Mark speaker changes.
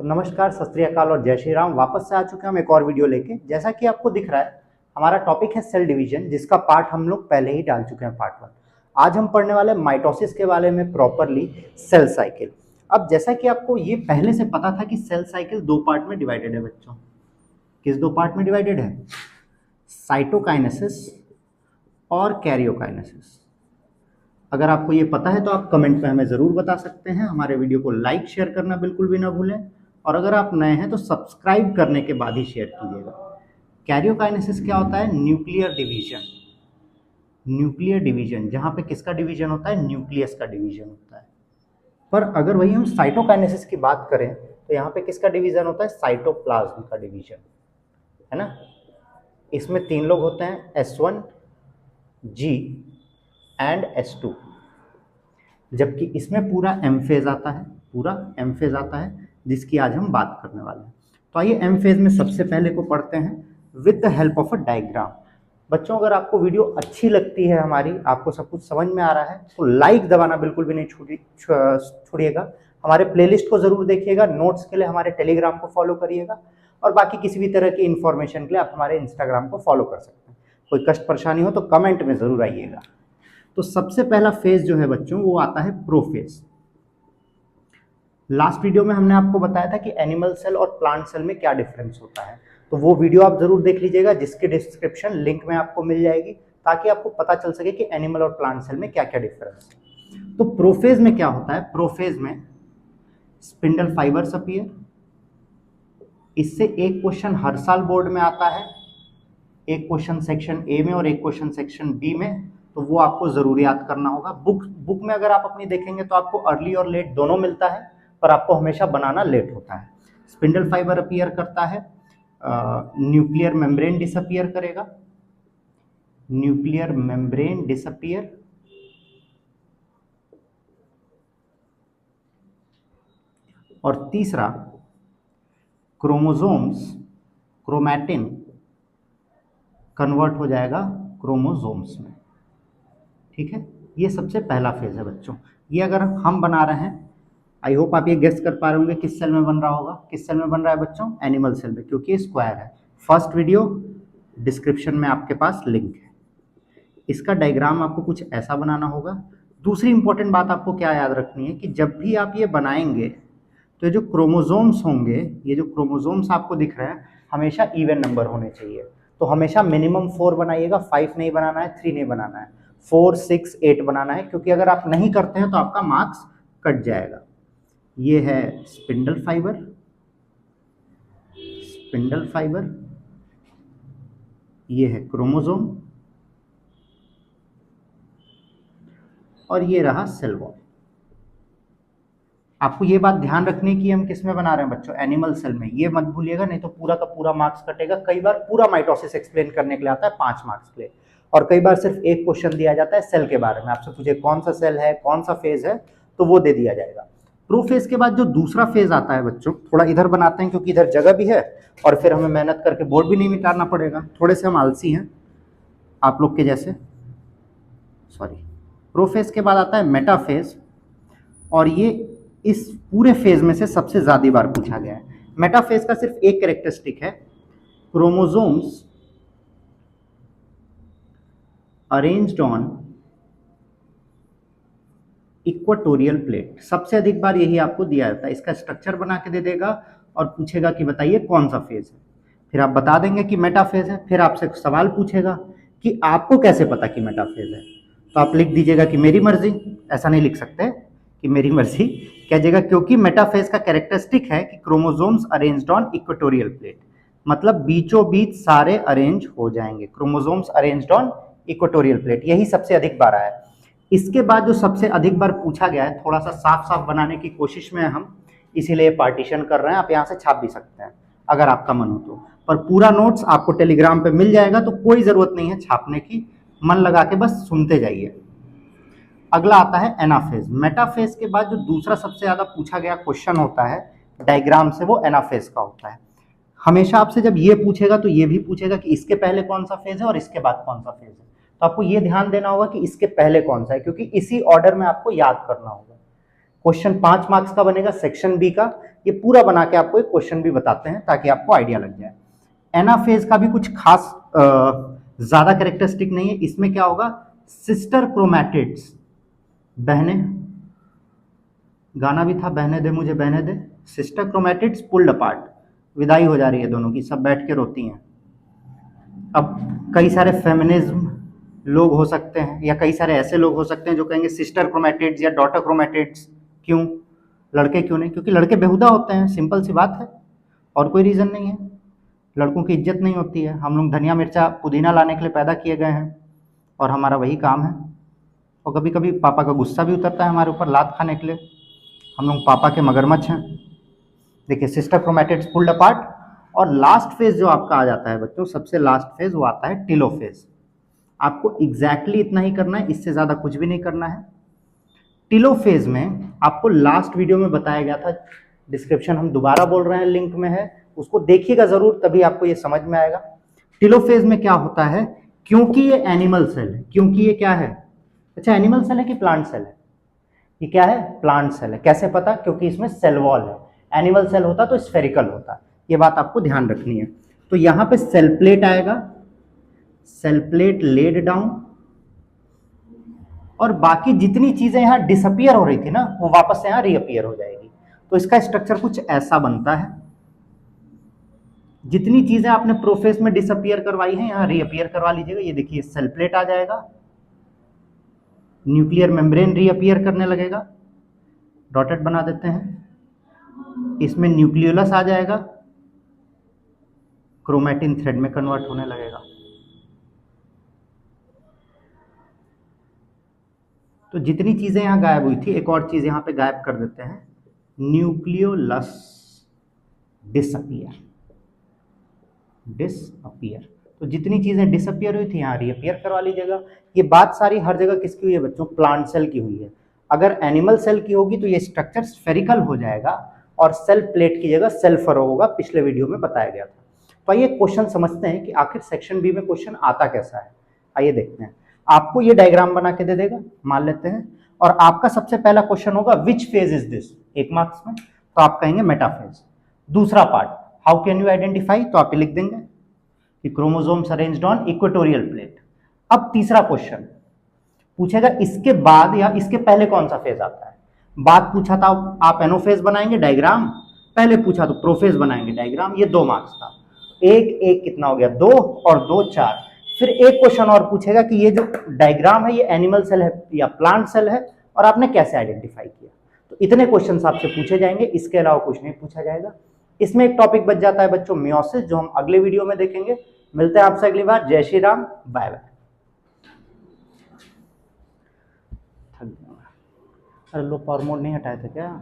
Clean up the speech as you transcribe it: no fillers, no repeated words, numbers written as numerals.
Speaker 1: तो नमस्कार, सत श्री अकाल और जय श्री राम। वापस से आ चुके हैं हम एक और वीडियो लेके। जैसा कि आपको दिख रहा है, हमारा टॉपिक है सेल डिवीजन, जिसका पार्ट हम लोग पहले ही डाल चुके हैं, पार्ट 1। आज हम पढ़ने वाले हैं माइटोसिस के बारे में, प्रॉपरली सेल साइकिल। अब जैसा कि आपको ये पहले से पता था कि सेल साइकिल दो पार्ट में डिवाइडेड है बच्चों। किस दो पार्ट में डिवाइडेड है? साइटोकाइनेसिस और कैरियोकाइनेसिस। अगर आपको ये पता है तो आप कमेंट पे हमें ज़रूर बता सकते हैं। हमारे वीडियो को लाइक शेयर करना बिल्कुल भी ना भूलें, और अगर आप नए हैं तो सब्सक्राइब करने के बाद ही शेयर कीजिएगा। कैरियोकाइनेसिस क्या होता है? Nuclear division. न्यूक्लियर डिवीजन, जहाँ पे किसका डिवीजन होता है? न्यूक्लियस का डिवीजन होता है। पर अगर वही हम साइटोकाइनेसिस की बात करें तो यहाँ पे किसका डिवीजन होता है? साइटोप्लाज्म का डिवीजन, है ना। इसमें 3 लोग होते हैं, S1, G एंड S2। जबकि इसमें पूरा एम फेज आता है, पूरा एम फेज आता है, जिसकी आज हम बात करने वाले हैं। तो आइए एम फेज में सबसे पहले को पढ़ते हैं with the help of a diagram. बच्चों, अगर आपको वीडियो अच्छी लगती है हमारी, आपको सब कुछ समझ में आ रहा है, तो लाइक दबाना बिल्कुल भी नहीं छोड़िएगा। हमारे प्लेलिस्ट को जरूर देखिएगा, नोट्स के लिए हमारे टेलीग्राम को फॉलो करिएगा, और बाकी किसी भी तरह की इन्फॉर्मेशन के लिए आप हमारे इंस्टाग्राम को फॉलो कर सकते हैं। कोई कष्ट परेशानी हो तो कमेंट में जरूर आइएगा। तो सबसे पहला फेज जो है बच्चों, वो आता है प्रोफेज। लास्ट वीडियो में हमने आपको बताया था कि एनिमल सेल और प्लांट सेल में क्या डिफरेंस होता है, तो वो वीडियो आप जरूर देख लीजिएगा, जिसकी डिस्क्रिप्शन लिंक में आपको मिल जाएगी, ताकि आपको पता चल सके कि एनिमल और प्लांट सेल में क्या क्या डिफरेंस है। तो प्रोफेज में क्या होता है? प्रोफेज में स्पिंडल फाइबर्स अपीयर। इससे एक क्वेश्चन हर साल बोर्ड में आता है, एक क्वेश्चन सेक्शन ए में और एक क्वेश्चन सेक्शन बी में, तो वो आपको जरूर याद करना होगा। बुक में अगर आप अपनी देखेंगे तो आपको अर्ली और लेट दोनों मिलता है, पर आपको हमेशा बनाना लेट होता है। स्पिंडल फाइबर अपीयर करता है, न्यूक्लियर मेम्ब्रेन डिसअपीयर करेगा, न्यूक्लियर मेम्ब्रेन डिसअपीयर, और तीसरा क्रोमोसोम्स, क्रोमैटिन कन्वर्ट हो जाएगा क्रोमोसोम्स में। ठीक है, ये सबसे पहला फेज है बच्चों। ये अगर हम बना रहे हैं, आई होप आप ये गेस कर पा रहे होंगे किस सेल में बन रहा होगा। किस सेल में बन रहा है बच्चों? एनिमल सेल में, क्योंकि स्क्वायर है। फर्स्ट वीडियो डिस्क्रिप्शन में आपके पास लिंक है। इसका डायग्राम आपको कुछ ऐसा बनाना होगा। दूसरी इंपॉर्टेंट बात आपको क्या याद रखनी है कि जब भी आप ये बनाएंगे तो ये जो क्रोमोसोम्स होंगे, ये जो क्रोमोसोम्स आपको दिख रहे हैं, हमेशा इवन नंबर होने चाहिए। तो हमेशा मिनिमम 4 बनाइएगा, 5 नहीं बनाना है, 3 नहीं बनाना है, 4, 6, 8 बनाना है, क्योंकि अगर आप नहीं करते हैं तो आपका मार्क्स कट जाएगा। ये है स्पिंडल फाइबर, स्पिंडल फाइबर, ये है क्रोमोसोम, और ये रहा सेल वॉल। आपको ये बात ध्यान रखनी है कि हम किस में बना रहे हैं बच्चों? एनिमल सेल में। ये मत भूलिएगा, नहीं तो पूरा का पूरा मार्क्स कटेगा। कई बार पूरा माइटोसिस एक्सप्लेन करने के लिए आता है 5 मार्क्स के लिए, और कई बार सिर्फ एक क्वेश्चन दिया जाता है सेल के बारे में, आपसे पूछे कौन सा सेल है, कौन सा फेज है, तो वो दे दिया जाएगा। प्रोफेज के बाद जो दूसरा फेज आता है बच्चों, थोड़ा इधर बनाते हैं क्योंकि इधर जगह भी है, और फिर हमें मेहनत करके बोर्ड भी नहीं मिटाना पड़ेगा। थोड़े से हम आलसी हैं आप लोग के जैसे, सॉरी। प्रोफेज के बाद आता है मेटाफेज, और ये इस पूरे फेज में से सबसे ज्यादा बार पूछा गया है। मेटाफेज का सिर्फ एक कैरेक्टरिस्टिक है, chromosomes arranged on equatorial plate. सबसे अधिक बार यही आपको दिया जाता है। इसका स्ट्रक्चर बना के दे देगा और पूछेगा कि बताइए कौन सा फेज है, फिर आप बता देंगे कि मेटाफेज है। फिर आपसे सवाल पूछेगा कि आपको कैसे पता कि मेटाफेज है, तो आप लिख दीजिएगा कि मेरी मर्जी। ऐसा नहीं लिख सकते कि मेरी मर्जी, कहिएगा क्योंकि मेटाफेज का कैरेक्टरिस्टिक है कि chromosomes arranged on equatorial plate, मतलब बीचों बीच सारे अरेंज हो जाएंगे। Chromosomes arranged on equatorial plate, यही सबसे अधिक बार आया है। इसके बाद जो सबसे अधिक बार पूछा गया है, थोड़ा सा साफ साफ बनाने की कोशिश में हम, इसीलिए पार्टीशन कर रहे हैं। आप यहाँ से छाप भी सकते हैं अगर आपका मन हो तो, पर पूरा नोट्स आपको टेलीग्राम पे मिल जाएगा, तो कोई जरूरत नहीं है छापने की, मन लगा के बस सुनते जाइए। अगला आता है एनाफेज। मेटाफेज के बाद जो दूसरा सबसे ज्यादा पूछा गया क्वेश्चन होता है डायग्राम से, वो एनाफेज का होता है। हमेशा आपसे जब ये पूछेगा तो ये भी पूछेगा कि इसके पहले कौन सा फेज है और इसके बाद कौन सा फेज है। तो आपको ये ध्यान देना होगा कि इसके पहले कौन सा है, क्योंकि इसी ऑर्डर में आपको याद करना होगा। क्वेश्चन 5 मार्क्स का बनेगा सेक्शन बी का। ये पूरा बना के आपको एक क्वेश्चन भी बताते हैं ताकि आपको आइडिया लग जाए। एनाफेज का भी कुछ खास ज्यादा कैरेक्टरिस्टिक नहीं है। इसमें क्या होगा, सिस्टर क्रोमैटिड्स, बहनें, गाना भी था बहने दे मुझे बहने दे, सिस्टर क्रोमैटिड्स पुल्ड अपार्ट, विदाई हो जा रही है दोनों की, सब बैठ के रोती हैं। अब कई सारे फेमिनिज्म लोग हो सकते हैं या कई सारे ऐसे लोग हो सकते हैं जो कहेंगे सिस्टर क्रोमैटिड्स या डॉटर क्रोमैटिड्स, क्यों, लड़के क्यों नहीं? क्योंकि लड़के बेहुदा होते हैं, सिंपल सी बात है, और कोई रीज़न नहीं है। लड़कों की इज्जत नहीं होती है। हम लोग धनिया मिर्चा पुदीना लाने के लिए पैदा किए गए हैं और हमारा वही काम है। और कभी कभी पापा का गुस्सा भी उतरता है हमारे ऊपर लात खाने के लिए। हम लोग पापा के मगरमच्छ हैं। देखिए, सिस्टर क्रोमैटिड्स पुल्ड अपार्ट। और लास्ट फेज जो आपका आ जाता है बच्चों, सबसे लास्ट फेज वो आता है टेलोफेज। आपको एग्जैक्टली इतना ही करना है, इससे ज़्यादा कुछ भी नहीं करना है। टेलोफेज में आपको लास्ट वीडियो में बताया गया था, डिस्क्रिप्शन हम दोबारा बोल रहे हैं, लिंक में है, उसको देखिएगा जरूर, तभी आपको ये समझ में आएगा। टेलोफेज में क्या होता है, क्योंकि ये एनिमल सेल है, क्योंकि ये क्या है, अच्छा एनिमल सेल है कि प्लांट सेल है? ये क्या है, प्लांट सेल है। कैसे पता? क्योंकि इसमें सेल वॉल है। एनिमल सेल होता तो स्फेरिकल होता, ये बात आपको ध्यान रखनी है। तो यहाँ पे सेल प्लेट आएगा, सेल प्लेट लेड डाउन, और बाकी जितनी चीजें यहाँ डिसअपियर हो रही थी ना, वो वापस से यहाँ रीअपियर हो जाएगी। तो इसका स्ट्रक्चर कुछ ऐसा बनता है। जितनी चीजें आपने प्रोफेज में डिसअपियर करवाई हैं यहाँ रीअपियर करवा लीजिएगा। ये देखिए, सेल प्लेट आ जाएगा, न्यूक्लियर मेम्ब्रेन रीअपियर करने लगेगा, डॉटेड बना देते हैं। इसमें न्यूक्लियोलस आ जाएगा, क्रोमैटिन थ्रेड में कन्वर्ट होने लगेगा। तो जितनी चीजें यहाँ गायब हुई थी, एक और चीज यहाँ पे गायब कर देते हैं, न्यूक्लियोलस डिसअपियर, डिसअपियर। तो जितनी चीजें डिसअपियर हुई थी यहाँ रीअपियर करवा लीजिएगा। ये बात सारी हर जगह किसकी हुई है बच्चों? प्लांट सेल की हुई है। अगर एनिमल सेल की होगी तो ये स्ट्रक्चर स्फेरिकल हो जाएगा और सेल प्लेट की जगह सेल फरो होगा, पिछले वीडियो में बताया गया था। तो आइए क्वेश्चन समझते हैं कि आखिर सेक्शन बी में क्वेश्चन आता कैसा है। आइए देखते हैं। आपको ये डायग्राम बना के दे देगा, मान लेते हैं, और आपका सबसे पहला क्वेश्चन होगा which phase is this, 1 marks में, तो आप कहेंगे मेटाफेज। दूसरा part, how can you identify, तो आप लिख देंगे कि chromosomes arranged on equatorial plate. अब तीसरा क्वेश्चन पूछेगा इसके बाद या इसके पहले कौन सा फेज आता है। बात पूछा था आप एनोफेज बनाएंगे डायग्राम, पहले पूछा तो प्रोफेज बनाएंगे डायग्राम। ये 2 मार्क्स का, एक एक कितना हो गया, 2 और 2 4। फिर एक क्वेश्चन और पूछेगा कि ये जो डायग्राम है ये एनिमल सेल है या प्लांट सेल है और आपने कैसे आइडेंटिफाई किया। तो इतने क्वेश्चन आपसे पूछे जाएंगे, इसके अलावा कुछ नहीं पूछा जाएगा। इसमें एक टॉपिक बच जाता है बच्चों मियोसिस, जो हम अगले वीडियो में देखेंगे। मिलते हैं आपसे अगली बार। जय श्री राम, बाय बाय। अरे लो, पावर मोड नहीं हटाए थे क्या?